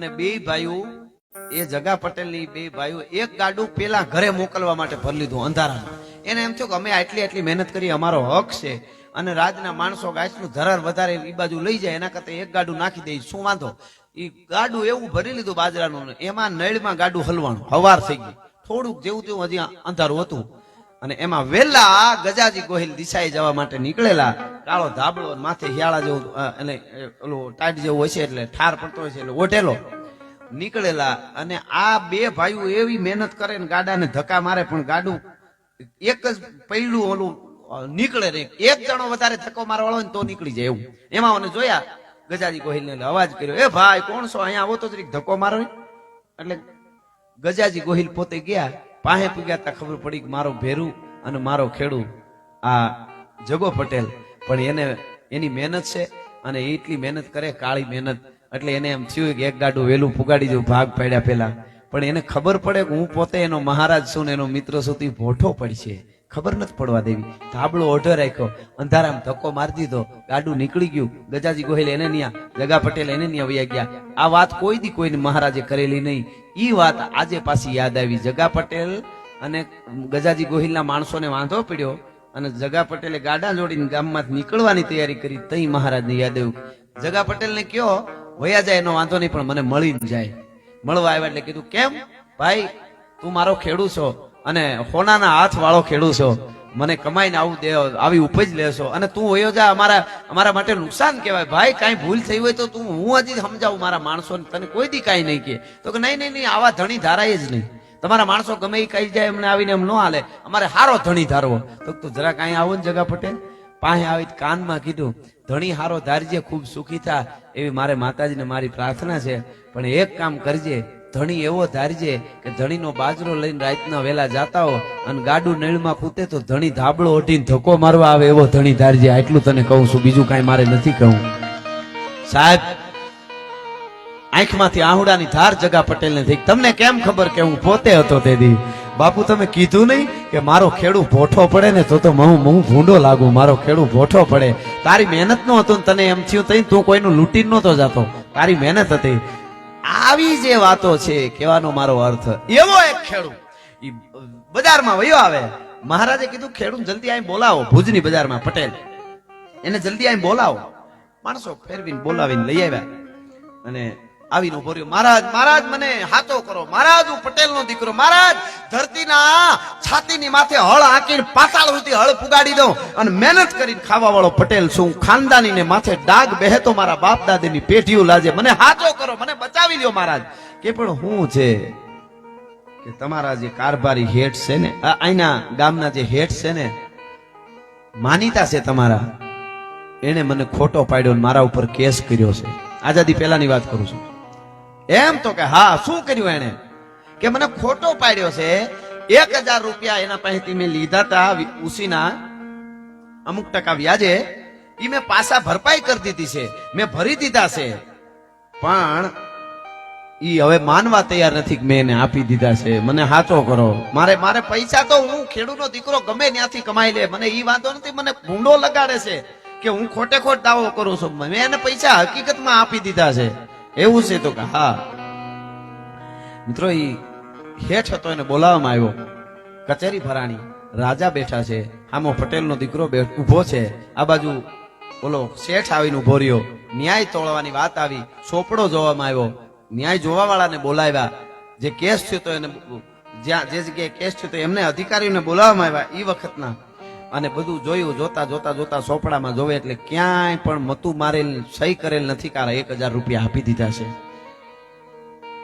અને બે ભાઈઓ એ જગા પટેલની બે ભાઈઓ એક ગાડું પેલા ઘરે મોકલવા માટે ભરી લીધું અંધારામાં. એને એમ થયું કે અમે આટલી મહેનત કરી, અમારો હક છે અને રાજના માણસો આટલું ધરાર વધારે એ બાજુ લઈ જાય એના કરતા એક ગાડું નાખી દે, શું વાંધો. એ ગાડું એવું ભરી લીધું બાજરાનું, એમાં નળમાં ગાડું હલવાનું, હવાર થઈ ગઈ, થોડુંક જેવું તેવું હજી અંધારું હતું. અને એમાં વેલા ગજાજી ગોહિલ દિશાએ જવા માટે નીકળેલા. કાળો ધાબળો માથે હિયાળા જેવું એટલે ઓલું ટાઈટ જેવું હોય છે, એટલે ઠાર પડતો હોય છે, એટલે ઓઢેલો નીકળેલા. અને આ બે ભાઈઓ એવી મહેનત કરે ને ગાડાને ધક્કા મારે, પણ ગાડું એક જ પૈડું ઓલું નીકળે નહીં. એક જણો વધારે ધક્કો મારવાળો હોય ને તો નીકળી જાય એવું. એમાં મને જોયા ગજાજી ગોહિલ ને અવાજ કર્યો, એ ભાઈ કોણ છો, અહીંયા આવો તો જરીક ધક્કો મારો. એટલે ગજાજી ગોહિલ પોતે ગયા, પાસે પૂગ્યા તા ખબર પડી કે મારો ભેરું અને મારો ખેડૂ આ જગો પટેલ, પણ એને એની મહેનત છે અને એટલી મહેનત કરે, કાળી મહેનત. એટલે એને એમ થયું કે એક ગાડું વેલું પુગાડી દઉં ભાગ પાડ્યા પેલા. પણ એને ખબર પડે કે હું પોતે એનો મહારાજ છું ને એનો મિત્ર સુધી ભોઠો પડશે, ખબર નથી પડવા દેવી. ધાબળો ઓઢો રાખ્યો, અંધારામાં ધક્કો મારી દીધો, ગાડું નીકળી ગયું. ગજાજી ગોહિલ એને ન્યા, જગા પટેલ એને ન્યા વયા ગયા. આ વાત કોઈ દી કોઈને મહારાજે કરેલી નહીં. ઈ વાત આજે પાછી યાદ આવી. જગા પટેલ અને ગજાજી ગોહિલના માણસોને વાંધો પડ્યો અને જગા પટેલે ગાડા જોડીને ગામમાંથી નીકળવાની તૈયારી કરી. તઈ મહારાજને યાદ આવ્યું. જગા પટેલને કયો વયા જાય એનો વાંધો નહીં, પણ મને મળી જાય. મળવા આવ્યા એટલે કીધું, કેમ ભાઈ તું મારો ખેડૂત છો અને હોનાના હાથ વાળો ખેડૂત છો, મને કમાઈને આવું દે, આવી ઉપજ લેશો અને તું વયો જા, અમારા માટે નુકસાન કહેવાય. ભાઈ કાંઈ ભૂલ થઈ હોય તો તું હું હજી સમજાવું મારા માણસોને, તને કોઈ દી કાંઈ નહીં કે. તો કે નહીં, આવા ધણી ધારાય જ નહીં. તમારા માણસો ગમે એ કહી જાય એમને આવીને એમ ન હાલે, અમારે હારો ધણી ધારવો. તો તું જરા કાંઈ આવો ને જગા પટેલ પાસે આવી કાનમાં કીધું, ધણી હારો ધારજે, ખૂબ સુખી થા એવી મારે માતાજીને મારી પ્રાર્થના છે. પણ એક કામ કરજે, ધણી એવો ધારજે કે ધણીનો બાજરો લઈને રાતના વેલા જાતા હો અને ગાડું નળમાં ખૂતે તો ધણી ધાબળો ઓઢીને ધક્કો મારવા આવે એવો ધણી ધારજે. આટલું તને કહું છું, બીજું કાંઈ મારે નથી કહું. સાહેબ આંખમાંથી આહુડાની ધાર જગા પટેલને થઈ. તમને કેમ ખબર કે હું પોતે હતો તે દી? બાપુ તમે કીધું નહીં કે મારો ખેડૂ ભોઠો પડે ને તો હું ભૂંડો લાગુ, મારો ખેડૂ ભોઠો પડે. તારી મહેનત નો હતું, તને એમ થયું તઈ તું કોઈનું લૂંટી નહોતો જાતો, તારી મહેનત હતી. આવી જે વાતો છે કહેવાનો મારો અર્થ. એવો એક ખેડૂ બજારમાં વયો આવે. મહારાજે કીધું ખેડૂત જલ્દી અહીં બોલાવો, ભુજની બજારમાં પટેલ, એને જલ્દી અહીં બોલાવો. માણસો ફેરવીને બોલાવીને લઈ આવ્યા અને આવીને ઉભો રહ્યો. મહારાજ મને હાથો કરો, મહારાજ હું પટેલનો દીકરો, મહારાજ ધરતીના છાતીની માથે હળ હાંકીને પાતાળ સુધી હળ પુગાડી દઉં અને મહેનત કરીને ખાવા વાળો પટેલ છું. ખાનદાનીને માથે ડાગ બેહે તો મારા બાપ દાદીની પેઢીઓ લાજે, મને હાથો કરો, મને બચાવી લ્યો મહારાજ. કે પણ હું છે કે તમારા જે કારભારી હેઠ છે ને, અહીંના ગામના જે હેઠ છે ને, માનીતા છે તમારા, એને મને ખોટો પાડ્યો, મારા ઉપર કેસ કર્યો છે. આઝાદી પહેલાની વાત કરું છું. એમ તો કે હા, શું કર્યું એને? કે મને ખોટો પાડ્યો છે. 1000 રૂપિયા એના પાસેથી મેં લીધા હતા ઉસીના અમુક ટકા વ્યાજે, એ મેં પાછા ભરપાઈ કરી દીધી છે, મેં ભરી દીધા છે. પણ ઈ હવે માનવા તૈયાર નથી કે મેં એને આપી દીધા છે. મને હાચો કરો, મારે પૈસા તો હું ખેડૂતનો દીકરો ગમે ત્યાંથી કમાઈ લે, મને ઈ વાંધો નથી. મને ભૂંડો લગાડે છે કે હું ખોટે ખોટ દાવો કરું છું. મેં એને પૈસા હકીકતમાં આપી દીધા છે. એવું છે? તો કે હા. મિત્રો ઈ હેઠ હતો, એને બોલાવવામાં આવ્યો. કચેરી ભરાણી, રાજા બેઠા છે, આમો પટેલનો દીકરો ઉભો છે, આ બાજુ બોલો શેઠ આવીને ઉભો રહ્યો. ન્યાય તોડવાની વાત આવી, ચોપડો જોવામાં આવ્યો, ન્યાય જોવા વાળાને બોલાવ્યા. જે કેસ થયો તો એને જ્યાં જે જગ્યાએ કેસ થયો તો એમને અધિકારીઓને બોલાવવામાં આવ્યા ઈ વખતના. અને બધું જોયું, જોતા ચોપડામાં જોવે એટલે ક્યાંય પણ મતું મારેલ, સહી કરેલ નથી. કારણ 1000 રૂપિયા આપી દીધા છે.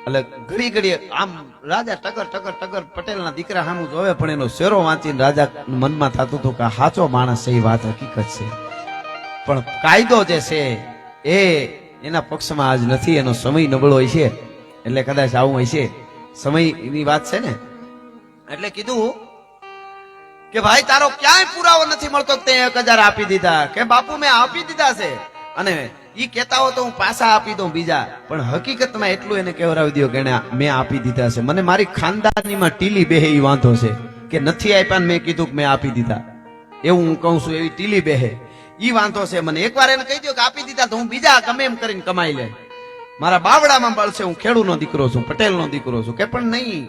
એટલે ઘડી આમ રાજા ટગર પટેલના દીકરા સામું જોવે, પણ એનો શેરો વાંચીને રાજા મનમાં થતું હતું કે સાચો માણસ છે, એ વાત હકીકત છે. પણ કાયદો જે છે એ એના પક્ષમાં આજ નથી, એનો સમય નબળો હોય છે, એટલે કદાચ આવું હોય છે. સમયની વાત છે ને, એટલે કીધું કે ભાઈ તારો ક્યાંય પુરાવો નથી મળતો કે તે 1000 આપી દીધા. કે બાપુ મેં આપી દીધા છે, અને ઈ કહેતા હો તો હું પાછા આપી દઉં બીજા, પણ હકીકતમાં એટલું એને કહેવરાવી દો કે મેં આપી દીધા છે. મને મારી ખાનદાનીમાં ટીલી બેહે ઈ વાંધો છે કે નથી આપ્યા ને મેં કીધું કે મેં આપી દીધા, એવું હું કહું છું, એવી ટીલી બેહે ઈ વાંધો છે મને. એકવાર એને કહી દો કે આપી દીધા તો હું બીજા ગમે એમ કરીને કમાઈ લે. મારા બાવડામાં બળશે, હું ખેડૂનો દીકરો છું, પટેલનો દીકરો છું, કે પણ નહીં,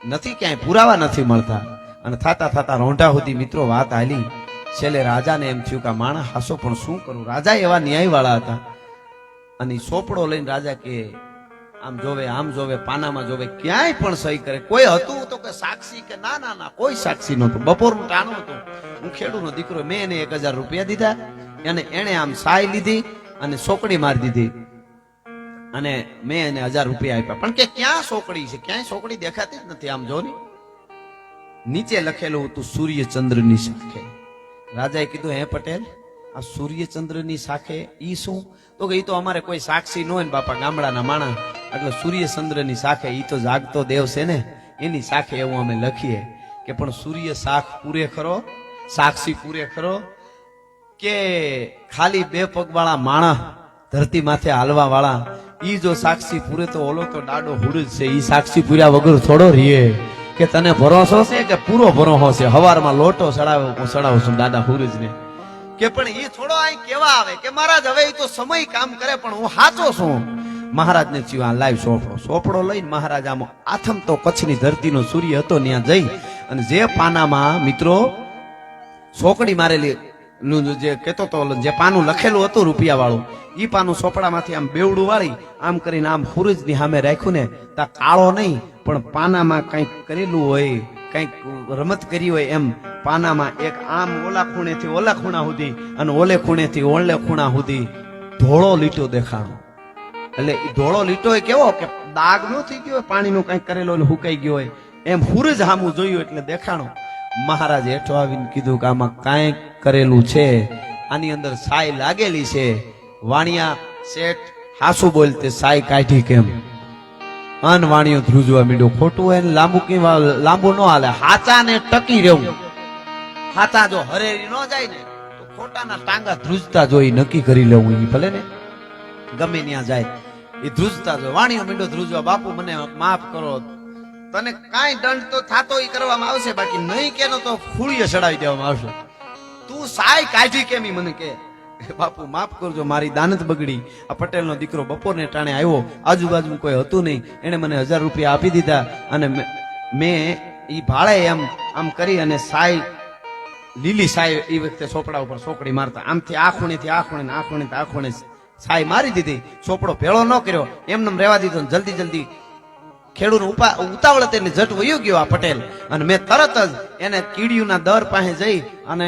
નથી, ક્યાંય પુરાવા નથી મળતા. અને થાતા થાતા રોંઢા સુધી મિત્રો વાત હાલી. છેલ્લે રાજાને એમ થયું કે માણસ હાસો, પણ શું કરું? રાજા એવા ન્યાય વાળા હતા. અને સોપડો લઈને રાજા કે આમ જોવે, આમ જોવે, પાનામાં જોવે, ક્યાંય પણ સહી કરે. કોઈ હતું તો કે સાક્ષી? કે ના ના ના, કોઈ સાક્ષી નહોતું. બપોરનું ટાણું હતું. હું ખેડૂનો દીકરો, મેં એને 1000 રૂપિયા દીધા, અને એને આમ સાય લીધી અને સોકડી મારી દીધી, અને મેં એને 1000 રૂપિયા આપ્યા. પણ કે ક્યાં સોકડી છે? ક્યાંય સોકડી દેખાતી જ નથી. આમ જો ને, નીચે લખેલું હતું સૂર્યચંદ્રની સાખે. રાજાએ કીધું, હે પટેલ, આ સૂર્યચંદ્રની સાખે ઈ શું? તો કે ઈ તો અમારે કોઈ સાક્ષી ન હોય ને બાપા, ગામડાના માણસ, એટલે સૂર્યચંદ્રની સાખે, ઈ તો જાગતો દેવ છે ને, એની સાખે એવું અમે લખીએ. કે પણ સૂર્ય સાખ પૂરે ખરો? સાક્ષી પૂરે ખરો? કે ખાલી 2 પગવાળા માણસ, ધરતી માથે હાલવા વાળા, ઈ જો સાક્ષી પૂરે તો ઓલો તો ડાડો હુરજ છે, ઈ સાક્ષી પૂર્યા વગર થોડો રીએ. કે તને ભરોસો છે કે પૂરો ભરોસો છે? હવારમાં લોટો સડાવું છું દાદા હુરજને. કે પણ ઈ થોડો અહીં કેવા આવે કે મહારાજ હવે ઈ તો સમય કામ કરે, પણ હું સાચો છું. મહારાજને થયું આ લાઈવ સોપડો લઈને મહારાજ આમ આથમ તો કચ્છની ધરતીનો સૂર્ય હતો, ત્યાં જઈ અને જે પાનામાં મિત્રો સોકડી મારેલી જે કેતો તો, જે પાનું લખેલું હતું રૂપિયા વાળું, ઈ પાનું સોપડામાંથી આમ બેવડું વાળી આમ કરીને આમ હુરજની સામે રાખ્યું ને, તા કાળો નહીં પણ પાનામાં કંઈક કરેલું હોય, કંઈક રમત કરી હોય એમ પાનામાં એક આમ ઓલા ખૂણેથી ઓલા ખૂણા સુધી અને ઓલે ખૂણેથી ઓલે ખૂણા સુધી ધોળો લીટો દેખાણો. એટલે ધોળો લીટો એ કેવો કે દાગ ન થઈ ગયો હોય, પાણીનું કંઈક કરેલો હુકાઈ ગયો હોય એમ હુરજ સામું જોયું એટલે દેખાણો. મહારાજ હેઠો આવીને કીધું કે આમાં કાંઈક કરેલું છે, આની અંદર સાય લાગેલી છે. વાણિયા શેઠ હાસુ બોલતે સાય કાઢી કેમ? અનવાણીઓ ધ્રુજવા મીડો. ખોટું હોય ને લાંબુ ન હાલે, હાચા ને ટકી રહેવું. હાચા જો હરેરી ન જાય ને તો ખોટાના ટાંગા ધ્રુજતા જોઈ નક્કી કરી લેવું. ઈ ભલે ને ગમે ત્યાં જાય એ ધ્રુજતા જો. વાણીઓ મીડો ધ્રુજવા, બાપુ મને માફ કરો, તને કાંઈ દંડ તો થાતો ઈ કરવામાં આવશે, બાકી નહીં કેનો તો ફૂળીએ ચડાવી દેવામાં આવશે. તું સાય કાઢી કેમ? ઈ મને કે બાપુ માફ કરજો, મારી દાનત બગડી. આ પટેલનો દીકરો બપોરને ટાણે આવ્યો, આજુબાજુ કોઈ હતું નહીં, એને મને 1000 રૂપિયા આપી દીધા, અને મેં ઈ ભાડે એમ આમ કરી અને સાય, લીલી સાય એ વખતે સોપડા ઉપર સોકડી મારતા, આમથી આ ખૂણેથી આ ખૂણે, આ ખૂણેથી આ ખૂણે સાય મારી દીધી. સોપડો ભેળો ન કર્યો, એમને રહેવા દીધો. જલ્દી ખેડૂત ઉતાવળ હતી એટલે જટ વયો ગયો આ પટેલ, અને મેં તરત જ એને કીડીયુના દર પાસે જઈ અને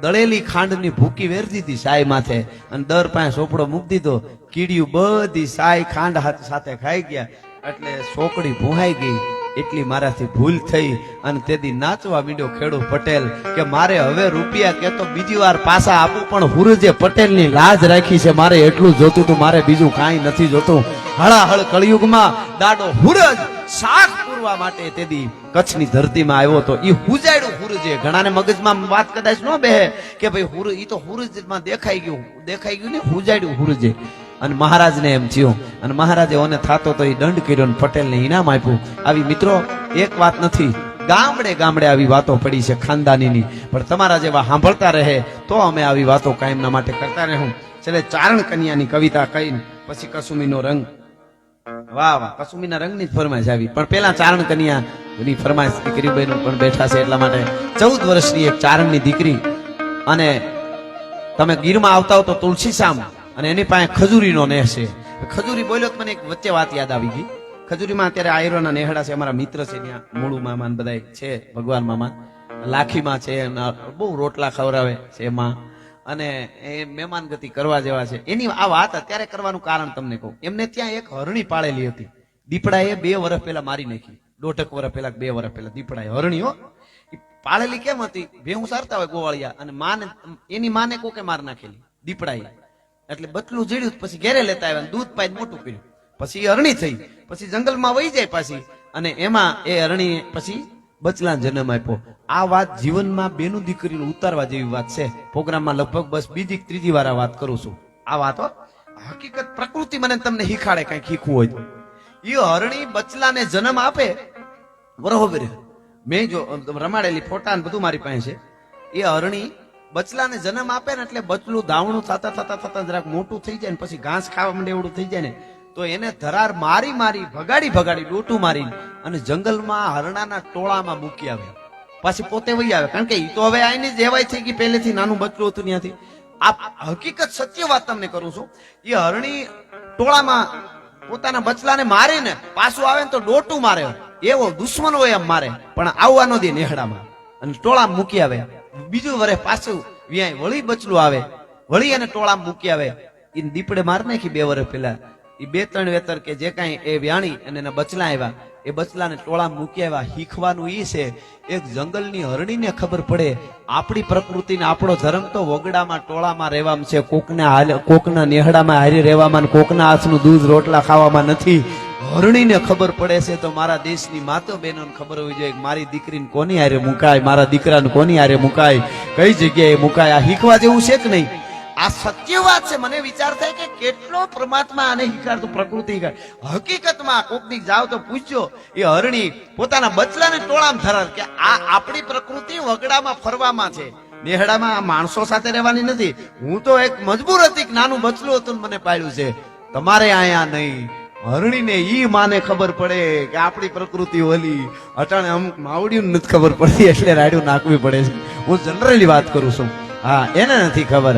દળેલી ખાંડની ભૂકી વેરી દીધી સાય માથે, અને દર પાસે સોપડો મૂકી દીધો. કીડીયું બધી સાય ખાંડ સાથે ખાઈ ગયા, એટલે સોકડી ભૂહાઈ ગઈ. એટલી મારાથી ભૂલ થઈ, અને તેથી નાચવા મીડ્યો ખેડૂત પટેલ કે મારે હવે રૂપિયા કે તો બીજી વાર પાછા આપું, પણ હુરજે પટેલની લાજ રાખી છે, મારે એટલું જોતું હતું, મારે બીજું કાંઈ નથી જોતું. હળાહળ કળિયુગમાં દાડો હુરજ શાખ પૂરવા માટે તેથી કચ્છની ધરતીમાં આવ્યો તો. ઈ હુજાડ્યું હુરજે. ઘણાને મગજમાં વાત કદાચ ન બેહે કે ભાઈ હુરજ, ઈ તો હુરજમાં દેખાઈ ગયું ને, હુજાડ્યું હુરજે. અને મહારાજને એમ થયું, અને મહારાજે ઓને થાતો તો એ દંડ કર્યો ને પટેલને ઇનામ આપ્યું. આવી મિત્રો એક વાત નથી, ગામડે ગામડે આવી વાતો પડી છે ખાનદાનીની, પણ તમારા જેવા સાંભળતા રહે તો અમે આવી વાતો કાયમના માટે કરતા રહું. છેલ્લે ચારણ કન્યાની કવિતા કહીને પછી કસુમીનો રંગ. વાહ વાહ, કસુમીના રંગની જ ફરમાઈશ આવી, પણ પેલા ચારણ કન્યાની ફરમાઈશ દીકરી બહેનો પણ બેઠા છે, એટલા માટે 14 વર્ષની એક ચારણની દીકરી. અને તમે ગીરમાં આવતા હો તો તુલસી શામ, અને એની પાસે ખજૂરીનો નેહ છે. ખજૂરી બોલ્યો તો મને એક વચ્ચે વાત યાદ આવી ગઈ. ખજૂરીમાં અત્યારે આયરોના નેહડા છે, અમારા મિત્ર છે ત્યાં, મૂળું મામા બધા છે, ભગવાન મામા લાખીમાં છે, બહુ રોટલા ખવડાવે છે એમાં, અને એ મહેમાન ગતિ કરવા જેવા છે. એની આ વાત અત્યારે કરવાનું કારણ તમને કહું. એમને ત્યાં એક હરણી પાળેલી હતી, દીપડાએ 2 વર્ષ પહેલા મારી નાખી. 1.5 વર્ષ પહેલા 2 વર્ષ પહેલા દીપડાએ હરણી પાળેલી કેમ હતી? ભેહું સારતા હોય ગોવાળિયા, અને માને, એની માને કોકે માર નાખેલી દીપડાએ. એટલે બચલું જીડ્યું, પછી ઘેરે લેતા આવ્યા, દૂધ પાઈ મોટું કર્યું, પછી એ હરણી થઈ, પછી જંગલમાં વહી જાય પાછી, અને એમાં એ હરણી પછી બચલાને જન્મ આપ્યો. આ વાત જીવનમાં બેનું દીકરીનું ઉતારવા જેવી વાત છે. પ્રોગ્રામમાં લગભગ બસ બીજી ત્રીજી વાર આ વાત કરું છું. આ વાતો હકીકત, પ્રકૃતિ મને તમને શીખાડે કઈક શીખવું હોય તો. એ હરણી બચલાને જન્મ આપે બરોબર, મેં જો રમાડેલી ફોટા ને બધું મારી પાસે છે. એ હરણી બચલાને જન્મ આપે ને એટલે બચલું ધાવણું થતા જરાક મોટું થઈ જાય ને પછી ઘાસ ખાવા માંડે એવડું થઈ જાય ને, તો એને ધરાર મારી મારી ભગાડી ડોટું મારી અને જંગલમાં હરણાના ટોળામાં મૂકી આવે, પાછી પોતે વહી આવે. કારણ કે ઈ તો હવે આની જેવાય છે કે પહેલેથી નાનું બચ્ચું હતું ત્યાંથી. આ હકીકત સત્ય વાત તમને કરું છું. એ હરણી ટોળામાં પોતાના બચલાને મારે ને પાછું આવે ને તો ડોટું મારે, એવો દુશ્મન હોય એમ મારે, પણ આવવાનો દે નેહડામાં અને ટોળામાં મૂકી આવે. બીજું વરે પાછું વ્યાય વળી બચલું આવે, વળી એને ટોળામાં મૂકી આવે. એને દીપડે માર નાખી 2 વર્ષ પહેલા. એ 2-3 વેતર કે જે કાંઈ એ વ્યાણી અને એના બચલા આવ્યા, એ બચલાને ટોળામાં મૂકી આવ્યા. શીખવાનું ઈ છે, એક જંગલની હરણીને ખબર પડે આપણી પ્રકૃતિને આપણો ધર્મ તો વગડામાં ટોળામાં રહેવામાં છે, કોકના નેહડામાં હારી રહેવામાં, કોકના હાથનું દૂધ રોટલા ખાવામાં નથી. હરણીને ખબર પડે છે તો મારા દેશની માતો બહેનોને ખબર હોવી જોઈએ કે મારી દીકરીને કોની હારે મુકાય, મારા દીકરાને કોની હારે મુકાય, કઈ જગ્યાએ મુકાય. આ શીખવા જેવું છે કે નહીં? આ સત્ય વાત છે. મને વિચાર થાય કે કેટલો પરમાત્મા આને શીખાડતું, પ્રકૃતિ શીખાડ. હકીકતમાં કોકની જાવ તો પૂછજો, એ હરણી પોતાના બચલાને ટોળામાં ધરાર કે આ આપણી પ્રકૃતિ વગડામાં ફરવામાં છે, નેહડામાં આ માણસો સાથે રહેવાની નથી. હું તો એક મજબૂર હતી કે નાનું બચલું હતું ને મને પાડ્યું છે, તમારે આયા નહીં. હરણીને ઈ માને ખબર પડે કે આપણી પ્રકૃતિ ઓલી, અટાણે અમુક માવડીયું નથી ખબર પડતી એટલે રાડ્યું નાખવી પડે છે. હું જનરલી વાત કરું છું. હા, એને નથી ખબર.